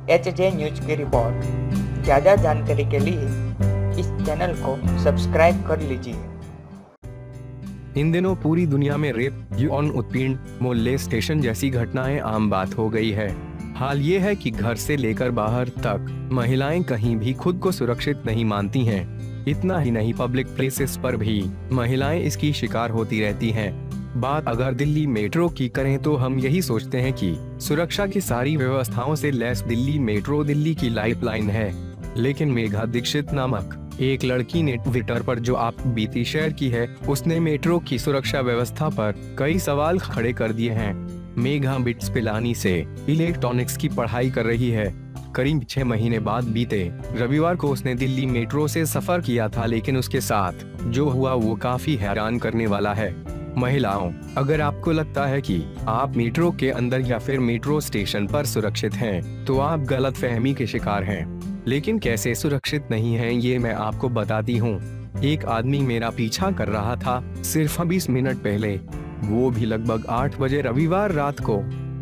HJ news की report. ज़्यादा जानकारी के लिए इस चैनल को सब्सक्राइब कर लीजिए। इन दिनों पूरी दुनिया में रेप, यौन उत्पीड़न, मोलेस्टेशन जैसी घटनाएं आम बात हो गई है। हाल ये है कि घर से लेकर बाहर तक महिलाएं कहीं भी खुद को सुरक्षित नहीं मानती हैं। इतना ही नहीं, पब्लिक प्लेसेस पर भी महिलाएं इसकी शिकार होती रहती हैं। बात अगर दिल्ली मेट्रो की करें तो हम यही सोचते हैं कि सुरक्षा की सारी व्यवस्थाओं से लैस दिल्ली मेट्रो दिल्ली की लाइफलाइन है। लेकिन मेघा दीक्षित नामक एक लड़की ने ट्विटर पर जो आप बीती शेयर की है, उसने मेट्रो की सुरक्षा व्यवस्था पर कई सवाल खड़े कर दिए हैं। मेघा बिट्स पिलानी से इलेक्ट्रॉनिक्स की पढ़ाई कर रही है। करीब 6 महीने बाद बीते रविवार को उसने दिल्ली मेट्रो से सफर किया था, लेकिन उसके साथ जो हुआ वो काफी हैरान करने वाला है। महिलाओं, अगर आपको लगता है कि आप मेट्रो के अंदर या फिर मेट्रो स्टेशन पर सुरक्षित हैं, तो आप गलतफहमी के शिकार हैं। लेकिन कैसे सुरक्षित नहीं हैं, ये मैं आपको बताती हूँ। एक आदमी मेरा पीछा कर रहा था सिर्फ 20 मिनट पहले, वो भी लगभग 8 बजे रविवार रात को।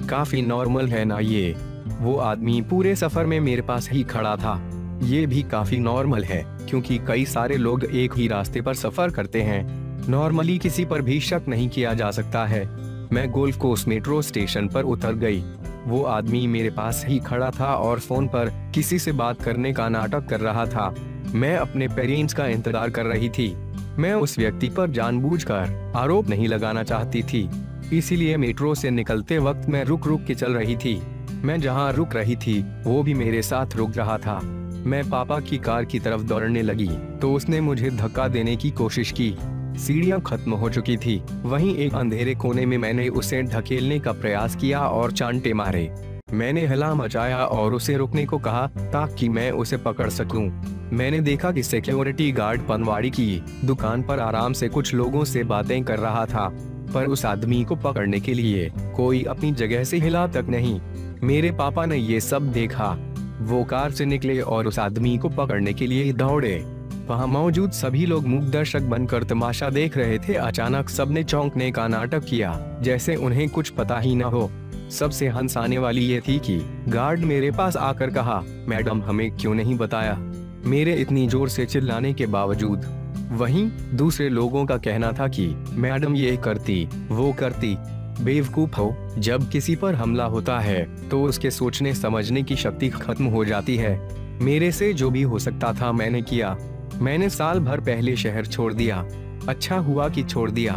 काफी नॉर्मल है ना ये? वो आदमी पूरे सफर में मेरे पास ही खड़ा था। ये भी काफी नॉर्मल है, क्योंकि कई सारे लोग एक ही रास्ते पर सफर करते हैं। नॉर्मली किसी पर भी शक नहीं किया जा सकता है। मैं गोल्फ कोर्स मेट्रो स्टेशन पर उतर गई। वो आदमी मेरे पास ही खड़ा था और फोन पर किसी से बात करने का नाटक कर रहा था। मैं अपने पेरेंट्स का इंतजार कर रही थी। मैं उस व्यक्ति पर जानबूझकर आरोप नहीं लगाना चाहती थी, इसीलिए मेट्रो से निकलते वक्त मैं रुक रुक के चल रही थी। मैं जहाँ रुक रही थी वो भी मेरे साथ रुक रहा था। मैं पापा की कार की तरफ दौड़ने लगी तो उसने मुझे धक्का देने की कोशिश की। सीढ़ियां खत्म हो चुकी थी। वहीं एक अंधेरे कोने में मैंने उसे ढकेलने का प्रयास किया और चांटे मारे। मैंने हला मचाया और उसे रुकने को कहा ताकि मैं उसे पकड़ सकूं। मैंने देखा कि सिक्योरिटी गार्ड पनवाड़ी की दुकान पर आराम से कुछ लोगों से बातें कर रहा था, पर उस आदमी को पकड़ने के लिए कोई अपनी जगह से हिला तक नहीं। मेरे पापा ने ये सब देखा। वो कार से निकले और उस आदमी को पकड़ने के लिए दौड़े। वहाँ मौजूद सभी लोग मूक दर्शक बनकर तमाशा देख रहे थे। अचानक सबने चौंकने का नाटक किया, जैसे उन्हें कुछ पता ही न हो। सबसे हंसाने वाली ये थी कि गार्ड मेरे पास आकर कहा, मैडम हमें क्यों नहीं बताया, मेरे इतनी जोर से चिल्लाने के बावजूद। वहीं दूसरे लोगों का कहना था कि मैडम ये करती वो करती। बेवकूफ हो, जब किसी पर हमला होता है तो उसके सोचने समझने की शक्ति खत्म हो जाती है। मेरे से जो भी हो सकता था मैंने किया। मैंने साल भर पहले शहर छोड़ दिया। अच्छा हुआ कि छोड़ दिया।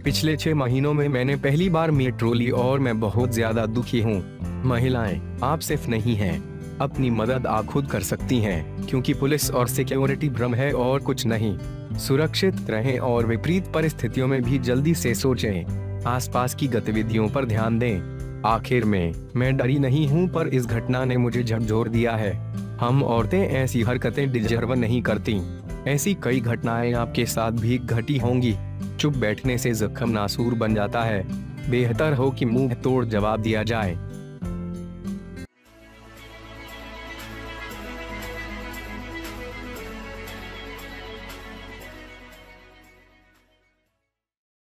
पिछले 6 महीनों में मैंने पहली बार मेट्रो ली और मैं बहुत ज्यादा दुखी हूँ। महिलाएं, आप सिर्फ नहीं हैं। अपनी मदद आप खुद कर सकती हैं, क्योंकि पुलिस और सिक्योरिटी भ्रम है और कुछ नहीं। सुरक्षित रहें और विपरीत परिस्थितियों में भी जल्दी से सोचें। आसपास की गतिविधियों पर ध्यान दें। आखिर में, मैं डरी नहीं हूँ, पर इस घटना ने मुझे झकझोर दिया है। हम औरतें ऐसी हरकतें डिजर्व नहीं करती। ऐसी कई घटनाएं आपके साथ भी घटी होंगी। चुप बैठने से जख्म नासूर बन जाता है। बेहतर हो कि मुंह तोड़ जवाब दिया जाए।